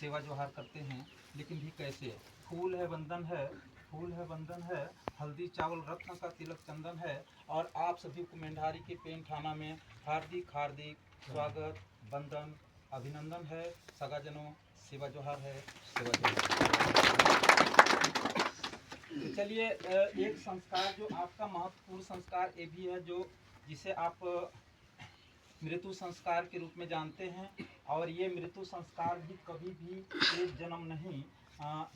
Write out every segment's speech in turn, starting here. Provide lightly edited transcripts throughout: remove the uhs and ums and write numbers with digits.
सेवा जोहार करते हैं, लेकिन भी कैसे? फूल है बंधन है, फूल है बंधन है, हल्दी चावल रत्न का तिलक चंदन है, और आप सभी को मेंढारी के पेन थाना में हार्दिक हार्दिक स्वागत, बंदन, अभिनंदन है। सगाजनों, सेवा जोहार है, सेवा जोहार। तो चलिए, एक संस्कार जो आपका महत्वपूर्ण संस्कार ये भी है, जो जिसे आप मृत्यु संस्कार के रूप में जानते हैं। और ये मृत्यु संस्कार भी कभी भी एक जन्म नहीं,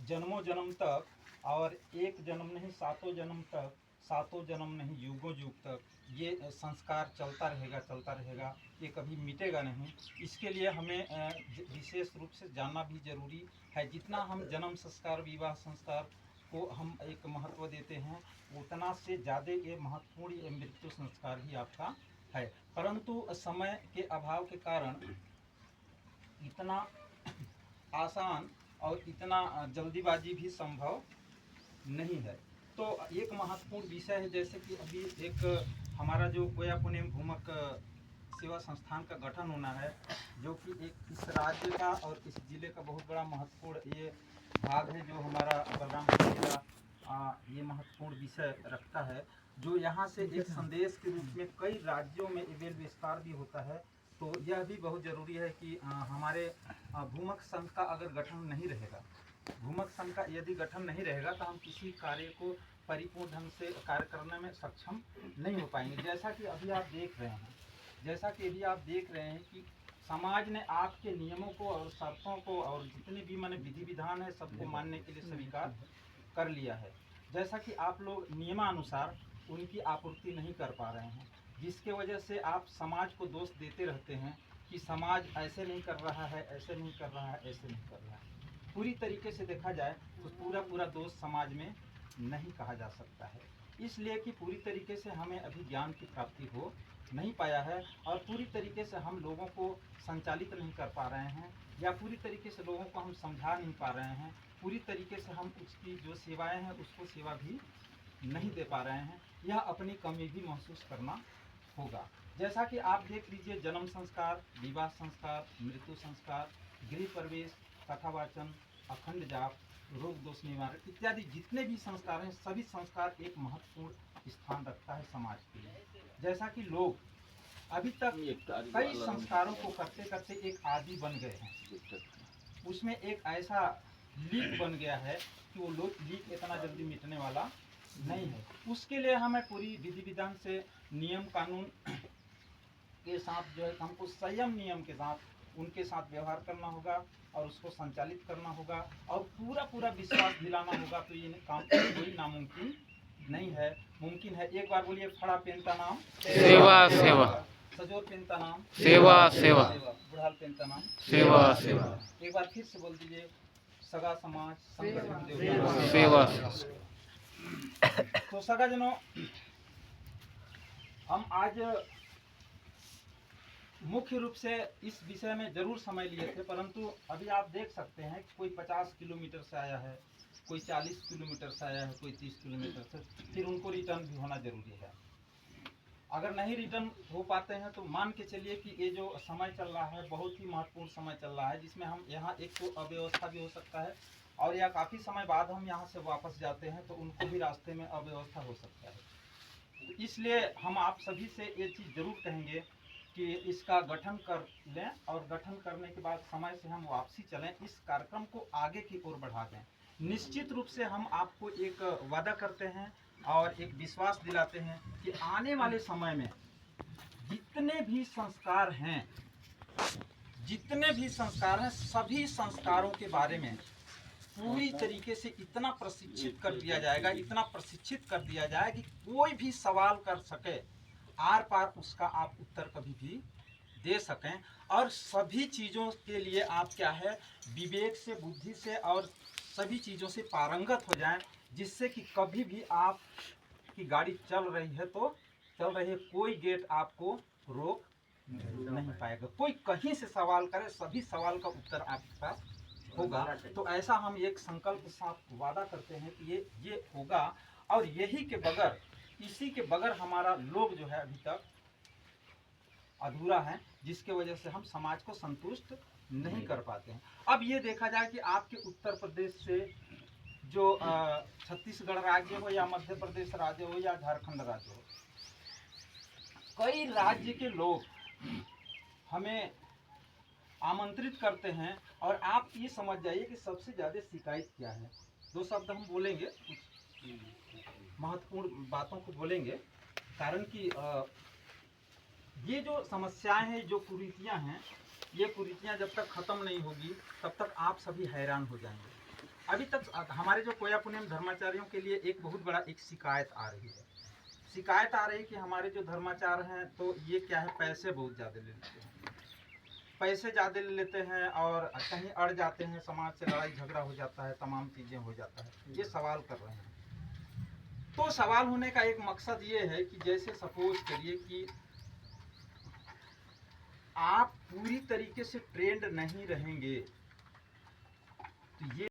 जन्मों जन्म तक, और एक जन्म नहीं, सातों जन्म तक, सातों जन्म नहीं, युगों युग तक ये संस्कार चलता रहेगा, चलता रहेगा, ये कभी मिटेगा नहीं। इसके लिए हमें विशेष रूप से जानना भी जरूरी है। जितना हम जन्म संस्कार, विवाह संस्कार को हम एक महत्व देते हैं, उतना से ज़्यादा ये महत्वपूर्ण ये मृत्यु संस्कार ही आपका है। परंतु समय के अभाव के कारण इतना आसान और इतना जल्दीबाजी भी संभव नहीं है। तो एक महत्वपूर्ण विषय है, जैसे कि अभी एक हमारा जो कोयापुनेम भूमक सेवा संस्थान का गठन होना है, जो कि एक इस राज्य का और इस जिले का बहुत बड़ा महत्वपूर्ण ये भाग है, जो हमारा बलरामपुर जिला ये महत्वपूर्ण विषय रखता है, जो यहाँ से एक संदेश के रूप में कई राज्यों में इवेल विस्तार भी होता है। तो यह भी बहुत ज़रूरी है कि हमारे भूमक संघ का अगर गठन नहीं रहेगा, भूमक संघ का यदि गठन नहीं रहेगा, तो हम किसी कार्य को परिपूर्ण ढंग से कार्य करने में सक्षम नहीं हो पाएंगे। जैसा कि अभी आप देख रहे हैं, जैसा कि अभी आप देख रहे हैं कि समाज ने आपके नियमों को और शर्तों को और जितने भी माने विधि विधान है, सबको मानने के लिए स्वीकार कर लिया है। जैसा कि आप लोग नियमानुसार उनकी आपूर्ति नहीं कर पा रहे हैं, जिसके वजह से आप समाज को दोष देते रहते हैं कि समाज ऐसे नहीं कर रहा है, ऐसे नहीं कर रहा है, ऐसे नहीं कर रहा है। पूरी तरीके से देखा जाए तो पूरा दोष समाज में नहीं कहा जा सकता है, इसलिए कि पूरी तरीके से हमें अभी ज्ञान की प्राप्ति हो नहीं पाया है, और पूरी तरीके से हम लोगों को संचालित नहीं कर पा रहे हैं, या पूरी तरीके से लोगों को हम समझा नहीं पा रहे हैं, पूरी तरीके से हम उसकी जो सेवाएं हैं उसको सेवा भी नहीं दे पा रहे हैं। यह अपनी कमी भी महसूस करना होगा। जैसा कि आप देख लीजिए, जन्म संस्कार, विवाह संस्कार, मृत्यु संस्कार, गृह प्रवेश, कथावाचन, अखंड जाप, रोग दोष निवारण इत्यादि जितने भी संस्कार हैं, सभी संस्कार एक महत्वपूर्ण स्थान रखता है समाज के लिए। जैसा कि लोग अभी तक कई संस्कारों को करते करते एक आदी बन गए हैं, उसमें एक ऐसा लीक बन गया है कि वो लीक इतना जल्दी मिटने वाला नहीं है। उसके लिए हमें पूरी विधि विधान से, नियम कानून के साथ जो है, हमको संयम नियम के साथ उनके साथ व्यवहार करना होगा और उसको संचालित करना होगा, और पूरा विश्वास दिलाना होगा। तो ये काम कोई नामुमकिन नहीं है, मुमकिन है। एक बार बोलिए, फड़ा पेनता नाम सेवा सेवा, सजोर पेनता नाम सेवा सेवा, बुढ़ाल पेनता नाम सेवा सेवा, एक बार फिर से बोल दीजिए, सगा समाज संग सेवा। तो सगाजनों, हम आज मुख्य रूप से इस विषय में जरूर समय लिए थे, परंतु अभी आप देख सकते हैं कि कोई 50 किलोमीटर से आया है, कोई 40 किलोमीटर से आया है, कोई 30 किलोमीटर से, फिर उनको रिटर्न भी होना जरूरी है। अगर नहीं रिटर्न हो पाते हैं तो मान के चलिए कि ये जो समय चल रहा है बहुत ही महत्वपूर्ण समय चल रहा है, जिसमें हम यहाँ एक तो अव्यवस्था भी हो सकता है, और या काफ़ी समय बाद हम यहाँ से वापस जाते हैं तो उनको भी रास्ते में अव्यवस्था हो सकता है। तो इसलिए हम आप सभी से ये चीज़ जरूर कहेंगे कि इसका गठन कर लें, और गठन करने के बाद समय से हम वापसी चलें, इस कार्यक्रम को आगे की ओर बढ़ा दें। निश्चित रूप से हम आपको एक वादा करते हैं और एक विश्वास दिलाते हैं कि आने वाले समय में जितने भी संस्कार हैं, जितने भी संस्कार हैं, सभी संस्कारों के बारे में पूरी तरीके से इतना प्रशिक्षित कर दिया जाएगा, इतना प्रशिक्षित कर दिया जाए कि कोई भी सवाल कर सके, आर पार उसका आप उत्तर कभी भी दे सकें, और सभी चीज़ों के लिए आप क्या है, विवेक से, बुद्धि से और सभी चीज़ों से पारंगत हो जाएं, जिससे कि कभी भी आप की गाड़ी चल रही है तो चल रही है, कोई गेट आपको रोक नहीं पाएगा। कोई कहीं से सवाल करे, सभी सवाल का उत्तर आपके पास होगा। तो ऐसा हम एक संकल्प के साथ वादा करते हैं कि ये होगा, और यही के बगैर, इसी के बगैर हमारा लोग जो है अभी तक अधूरा है, जिसके वजह से हम समाज को संतुष्ट नहीं कर पाते हैं। अब ये देखा जाए कि आपके उत्तर प्रदेश से जो छत्तीसगढ़ राज्य हो या मध्य प्रदेश राज्य हो या झारखंड राज्य हो, कई राज्य के लोग हमें आमंत्रित करते हैं और आप ये समझ जाइए कि सबसे ज़्यादा शिकायत क्या है। दो शब्द हम बोलेंगे, महत्वपूर्ण बातों को बोलेंगे, कारण कि ये जो समस्याएं हैं, जो कुरीतियां हैं, ये कुरीतियां जब तक ख़त्म नहीं होगी तब तक आप सभी हैरान हो जाएंगे। अभी तक हमारे जो कोया पुण्यम धर्माचार्यों के लिए एक बहुत बड़ा एक शिकायत आ रही है। शिकायत आ रही है कि हमारे जो धर्माचार्य हैं तो ये क्या है, पैसे बहुत ज़्यादा ले लेते हैं, पैसे ज़्यादा ले लेते हैं और कहीं अड़ जाते हैं, समाज से लड़ाई झगड़ा हो जाता है, तमाम चीज़ें हो जाता है। ये सवाल कर रहे हैं। तो सवाल होने का एक मकसद ये है कि जैसे सपोज करिए कि आप पूरी तरीके से ट्रेंड नहीं रहेंगे तो ये